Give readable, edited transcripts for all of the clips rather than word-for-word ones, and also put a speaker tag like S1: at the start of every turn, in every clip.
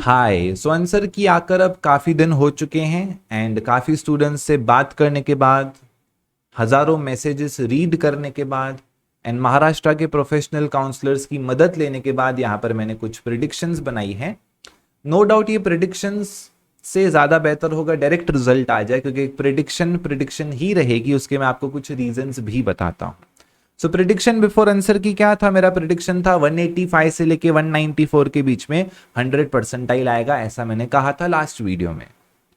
S1: हाय, so answer की आकर अब काफ़ी दिन हो चुके हैं एंड काफ़ी स्टूडेंट्स से बात करने के बाद, हज़ारों मैसेजेस रीड करने के बाद एंड महाराष्ट्र के प्रोफेशनल काउंसलर्स की मदद लेने के बाद यहाँ पर मैंने कुछ प्रिडिक्शंस बनाई हैं। नो डाउट ये प्रिडिक्शंस से ज़्यादा बेहतर होगा डायरेक्ट रिजल्ट आ जाए, क्योंकि प्रिडिक्शन प्रिडिक्शन ही रहेगी, उसके मैं आपको कुछ रीजंस भी बताता हूँ। सो प्रिडिक्शन बिफोर आंसर की क्या था? मेरा प्रिडिक्शन था 185 से लेके 194 के बीच में 100 परसेंटाइल आएगा, ऐसा मैंने कहा था लास्ट वीडियो में।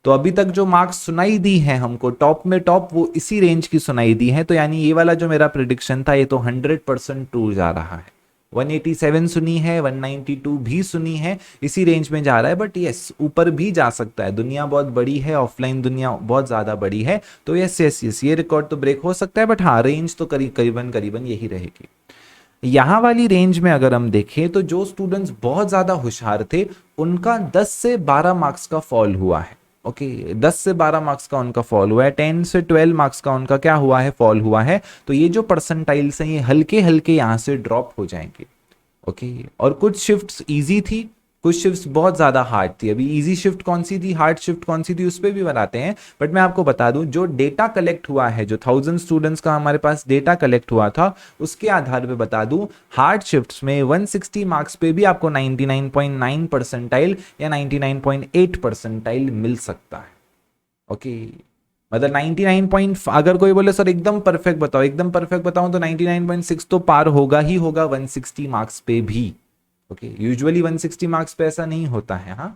S1: तो अभी तक जो मार्क्स सुनाई दी हैं हमको टॉप में टॉप, वो इसी रेंज की सुनाई दी है। तो यानी ये वाला जो मेरा प्रिडिक्शन था ये तो 100% ट्रू जा रहा है। 187 सुनी है, 192 भी सुनी है, इसी रेंज में जा रहा है। बट यस, ऊपर भी जा सकता है, दुनिया बहुत बड़ी है, ऑफलाइन दुनिया बहुत ज़्यादा बड़ी है। तो यस यस यस, ये रिकॉर्ड तो ब्रेक हो सकता है, बट हाँ रेंज तो करीबन करीबन यही रहेगी। यहाँ वाली रेंज में अगर हम देखें तो जो स्टूडेंट्स बहुत ज़्यादा होशियार थे उनका 10 से 12 मार्क्स का फॉल हुआ है। ओके, 10 से 12 मार्क्स का उनका फॉल हुआ है, 10 से 12 मार्क्स का उनका क्या हुआ है? फॉल हुआ है। तो ये जो परसेंटाइल्स हैं ये हल्के हल्के यहाँ से ड्रॉप हो जाएंगे। ओके, और कुछ शिफ्ट्स इजी थी, कुछ शिफ्ट्स बहुत ज़्यादा हार्ड थी। अभी इजी शिफ्ट कौन सी थी, हार्ड शिफ्ट कौन सी थी, उस पर भी बनाते हैं। बट मैं आपको बता दूं, जो डेटा कलेक्ट हुआ है, जो 1000 स्टूडेंट्स का हमारे पास डेटा कलेक्ट हुआ था, उसके आधार पे बता दूं, हार्ड शिफ्ट्स में 160 मार्क्स पे भी आपको 99.9 परसेंटाइल या 99.8 परसेंटाइल मिल सकता है। ओके, मतलब 99 अगर कोई बोले सर एकदम परफेक्ट बताओ, एकदम परफेक्ट बताऊं तो 99.6 तो पार होगा ही होगा 160 मार्क्स पे भी। ओके, यूजुअली 160 मार्क्स पे ऐसा नहीं होता है। हाँ,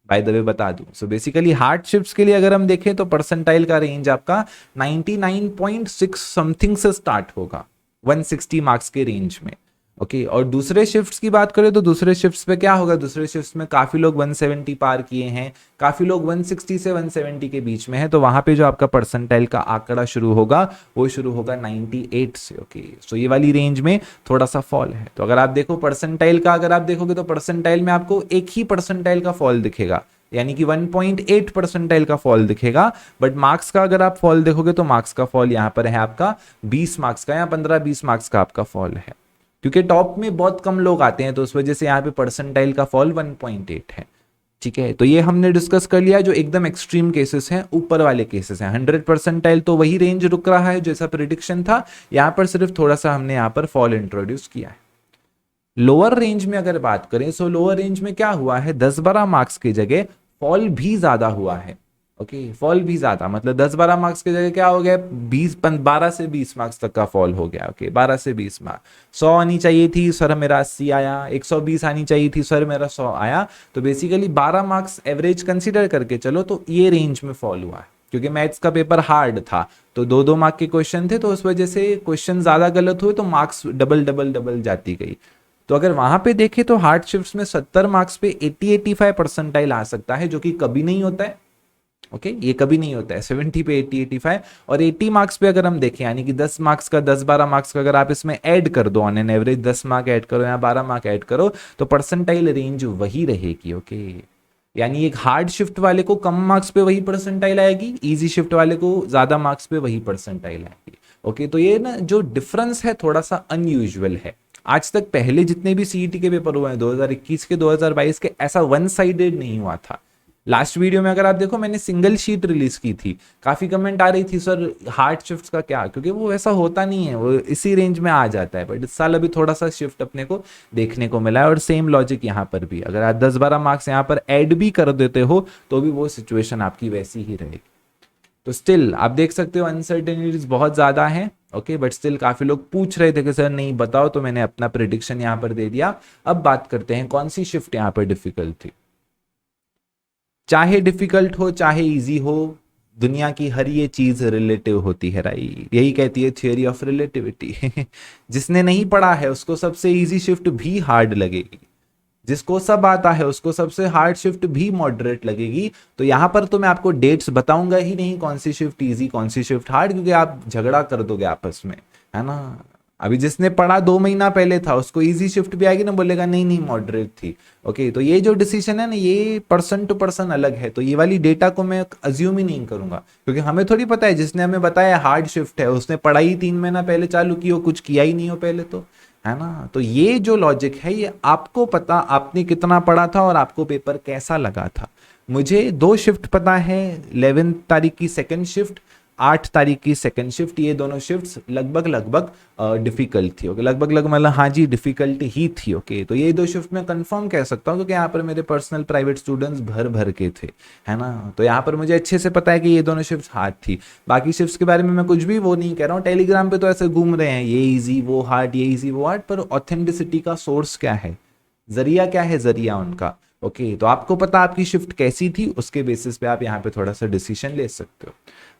S1: बाय द वे बता दूं, सो बेसिकली हार्ड शिफ्ट्स के लिए अगर हम देखें तो परसेंटाइल का रेंज आपका 99.6 समथिंग से स्टार्ट होगा 160 मार्क्स के रेंज में। ओके, और दूसरे शिफ्ट्स की बात करें तो दूसरे शिफ्ट्स पे क्या होगा? दूसरे शिफ्ट्स में काफी लोग 170 पार किए हैं, काफी लोग 160 से 170 के बीच में है। तो वहां पे जो आपका परसेंटाइल का आंकड़ा शुरू होगा वो शुरू होगा 98 से। ओके, सो ये वाली रेंज में थोड़ा सा फॉल है। तो अगर आप देखो परसेंटाइल का, अगर आप देखोगे तो परसेंटाइल में आपको एक ही परसेंटाइल का फॉल दिखेगा, यानी कि 1.8 परसेंटाइल का फॉल दिखेगा। बट मार्क्स का अगर आप फॉल देखोगे तो मार्क्स का फॉल यहाँ पर है आपका 20 मार्क्स का या 15-20 मार्क्स का आपका फॉल है, क्योंकि टॉप में बहुत कम लोग आते हैं, तो उस वजह से यहाँ पे परसेंटाइल का फॉल 1.8 है। ठीक है, तो ये हमने डिस्कस कर लिया जो एकदम एक्सट्रीम केसेस हैं, ऊपर वाले केसेस हैं। 100 परसेंटाइल तो वही रेंज रुक रहा है जैसा प्रिडिक्शन था, यहाँ पर सिर्फ थोड़ा सा हमने यहाँ पर फॉल इंट्रोड्यूस किया है। लोअर रेंज में अगर बात करें, सो लोअर रेंज में क्या हुआ है? 10-12 मार्क्स की जगह फॉल भी ज्यादा हुआ है। ओके, फॉल भी ज्यादा, मतलब 10-12 मार्क्स की जगह क्या हो गया? 12 से 20 मार्क्स तक का फॉल हो गया। ओके, 12 से 20 मार्क्स। 100 आनी चाहिए थी सर, मेरा 80 आया। 120 आनी चाहिए थी सर, मेरा 100 आया। तो बेसिकली 12 मार्क्स एवरेज कंसीडर करके चलो तो ये रेंज में फॉल हुआ है, क्योंकि मैथ्स का पेपर हार्ड था, तो 2-2 मार्क के क्वेश्चन थे, तो उस वजह से क्वेश्चन ज्यादा गलत हुए तो मार्क्स डबल डबल डबल जाती गई। तो अगर वहां पे देखें तो हार्ड शिफ्ट्स में 70 मार्क्स पे 80-85 परसेंटाइल आ सकता है, जो कि कभी नहीं होता है। ओके, ये कभी नहीं होता है। 70 पे 80-85 और 80 मार्क्स पे अगर हम देखें, यानी कि 10 मार्क्स का 10-12 मार्क्स का अगर आप इसमें ऐड कर दो, on an average 10 mark add करो या 12 मार्क ऐड करो, तो परसेंटाइल रेंज वही रहेगी। ओके, यानी एक हार्ड शिफ्ट वाले को कम मार्क्स पे वही परसेंटाइल आएगी, इजी शिफ्ट वाले को ज्यादा मार्क्स पे वही परसेंटाइल आएगी। ओके, तो ये ना जो डिफरेंस है थोड़ा सा अनयूजुअल है। आज तक पहले जितने भी सीईटी के पेपर हुए हैं 2021 के 2022 के, ऐसा वन साइडेड नहीं हुआ था। लास्ट वीडियो में अगर आप देखो मैंने सिंगल शीट रिलीज की थी, काफी कमेंट आ रही थी सर हार्ड शिफ्ट्स का क्या, क्योंकि वो ऐसा होता नहीं है, वो इसी रेंज में आ जाता है। बट इस साल अभी थोड़ा सा शिफ्ट अपने को देखने को मिला है, और सेम लॉजिक यहाँ पर भी, अगर आप 10-12 मार्क्स यहाँ पर ऐड भी कर देते हो तो भी वो सिचुएशन आपकी वैसी ही रहेगी। तो स्टिल आप देख सकते हो अनसर्टेनिटीज बहुत ज्यादा है। ओके, बट स्टिल काफी लोग पूछ रहे थे कि सर नहीं बताओ, तो मैंने अपना प्रिडिक्शन यहाँ पर दे दिया। अब बात करते हैं कौन सी शिफ्ट यहाँ पर डिफिकल्ट थी। चाहे डिफिकल्ट हो चाहे इजी हो, दुनिया की हर ये चीज रिलेटिव होती है, राइट? यही कहती है थियोरी ऑफ रिलेटिविटी। जिसने नहीं पढ़ा है उसको सबसे इजी शिफ्ट भी हार्ड लगेगी, जिसको सब आता है उसको सबसे हार्ड शिफ्ट भी मॉडरेट लगेगी। तो यहां पर तो मैं आपको डेट्स बताऊंगा ही नहीं कौन सी शिफ्ट इजी कौन सी शिफ्ट हार्ड, क्योंकि आप झगड़ा कर दोगे आपस में, है ना? अभी जिसने पढ़ा 2 महीना पहले था उसको इजी शिफ्ट भी आएगी ना, बोलेगा नहीं नहीं मॉडरेट थी। ओके, तो ये जो डिसीजन है ना, ये पर्सन टू पर्सन अलग है। तो ये वाली डेटा को मैं अज्यूम ही नहीं करूंगा, क्योंकि हमें थोड़ी पता है जिसने हमें बताया हार्ड शिफ्ट है उसने पढ़ाई 3 महीना पहले चालू की हो, कुछ किया ही नहीं हो पहले तो, है ना। तो ये जो लॉजिक है ये आपको पता आपने कितना पढ़ा था और आपको पेपर कैसा लगा था। मुझे 2 शिफ्ट पता है, 11 तारीख की सेकंड शिफ्ट, 8 तारीख की सेकंड शिफ्ट, ये दोनों शिफ्ट्स लगभग लगभग डिफिकल्ट थी। ओके, लगभग लगभग मतलब हाँ जी डिफिकल्ट ही थी। ओके, तो ये 2 शिफ्ट मैं कंफर्म कह सकता हूँ क्योंकि यहाँ पर मेरे पर्सनल प्राइवेट स्टूडेंट्स भर भर के थे, है ना। तो यहाँ पर मुझे अच्छे से पता है कि ये दोनों शिफ्ट हार्ड थी। बाकी शिफ्ट्स के बारे में मैं कुछ भी वो नहीं कह रहा हूँ, टेलीग्राम पे तो ऐसे घूम रहे हैं ये इजी वो हार्ड, ये इजी वो हार्ड, पर ऑथेंटिसिटी का सोर्स क्या है, जरिया क्या है, जरिया उनका। ओके, तो आपको पता आपकी शिफ्ट कैसी थी, उसके बेसिस पे आप यहाँ पे थोड़ा सा डिसीजन ले सकते हो।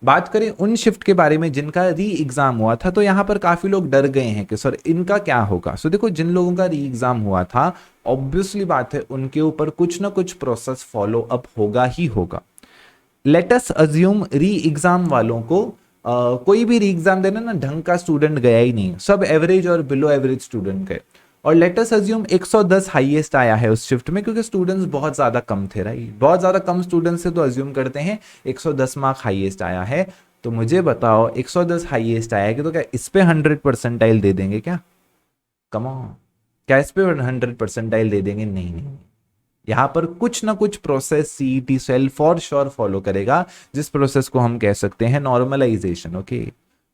S1: बात करें उन शिफ्ट के बारे में जिनका री एग्जाम हुआ था, तो यहाँ पर काफी लोग डर गए हैं कि सर इनका क्या होगा। सो देखो, जिन लोगों का री एग्जाम हुआ था, ऑब्वियसली बात है उनके ऊपर कुछ ना कुछ प्रोसेस फॉलो अप होगा ही होगा। लेट अस अज्यूम री एग्जाम वालों को कोई भी री एग्जाम देना ना ढंग का स्टूडेंट गया ही नहीं, सब एवरेज और बिलो एवरेज स्टूडेंट गए। और लेट अस अज्यूम 110 हाईएस्ट आया है उस शिफ्ट में, क्योंकि स्टूडेंट्स बहुत ज्यादा कम थे, राइट, बहुत ज्यादा कम स्टूडेंट्स से तो अज्यूम करते हैं 110 मार्क हाईएस्ट आया है। तो मुझे बताओ 110 हाईएस्ट आया है तो क्या इस पे 100 परसेंटाइल दे देंगे क्या? कम ऑन, क्या इस पे 100 परसेंटाइल दे देंगे? नहीं नहीं, यहां पर कुछ ना कुछ process CET cell for sure follow करेगा, जिस प्रोसेस को हम कह सकते हैं नॉर्मलाइजेशन। ओके,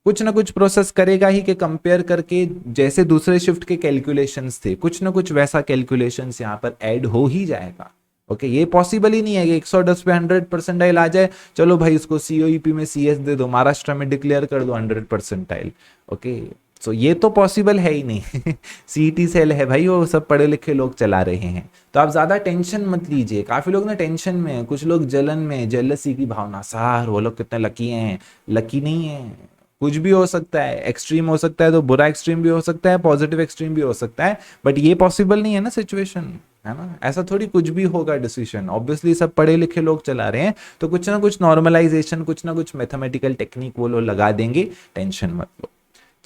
S1: कुछ ना कुछ प्रोसेस करेगा ही कि कंपेयर करके जैसे दूसरे शिफ्ट के कैलकुलेशंस थे, कुछ ना कुछ वैसा कैलकुलेशंस यहां पर ऐड हो ही जाएगा। ओके, ये पॉसिबल ही नहीं है कि 110 पे 100 परसेंटाइल आ जाए, चलो भाई इसको सीओईपी में सीएस दे दो, महाराष्ट्र में डिक्लेयर कर दो 100 परसेंटाइल। ओके, सो ये तो पॉसिबल है ही नहीं। सीईटी सेल है भाई, वो सब पढ़े लिखे लोग चला रहे हैं। तो आप ज्यादा टेंशन मत लीजिए। काफी लोग ना टेंशन में हैं, कुछ लोग जलन में, जेलसी की भावना, सार वो लोग कितने लकी हैं। लकी नहीं है, कुछ भी हो सकता है, एक्सट्रीम हो सकता है तो बुरा एक्सट्रीम भी हो सकता है, पॉजिटिव एक्सट्रीम भी हो सकता है, बट ये पॉसिबल नहीं है ना सिचुएशन, है ना। ऐसा थोड़ी कुछ भी होगा डिसीजन, ऑब्वियसली सब पढ़े लिखे लोग चला रहे हैं, तो कुछ ना कुछ नॉर्मलाइजेशन, कुछ ना कुछ मैथमेटिकल टेक्निक वो लोग लगा देंगे, टेंशन मत लो।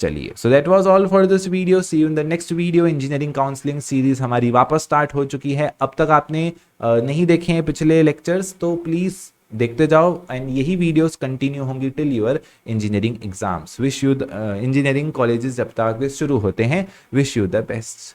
S1: चलिए, so that was all for this video, see you in the next video. Engineering counselling series हमारी वापस स्टार्ट हो चुकी है। अब तक आपने नहीं देखे हैं पिछले लेक्चर्स तो प्लीज देखते जाओ, एंड यही वीडियोस कंटिन्यू होंगी till your engineering exams. Wish you engineering colleges जब तक शुरू होते हैं, विश यू द बेस्ट।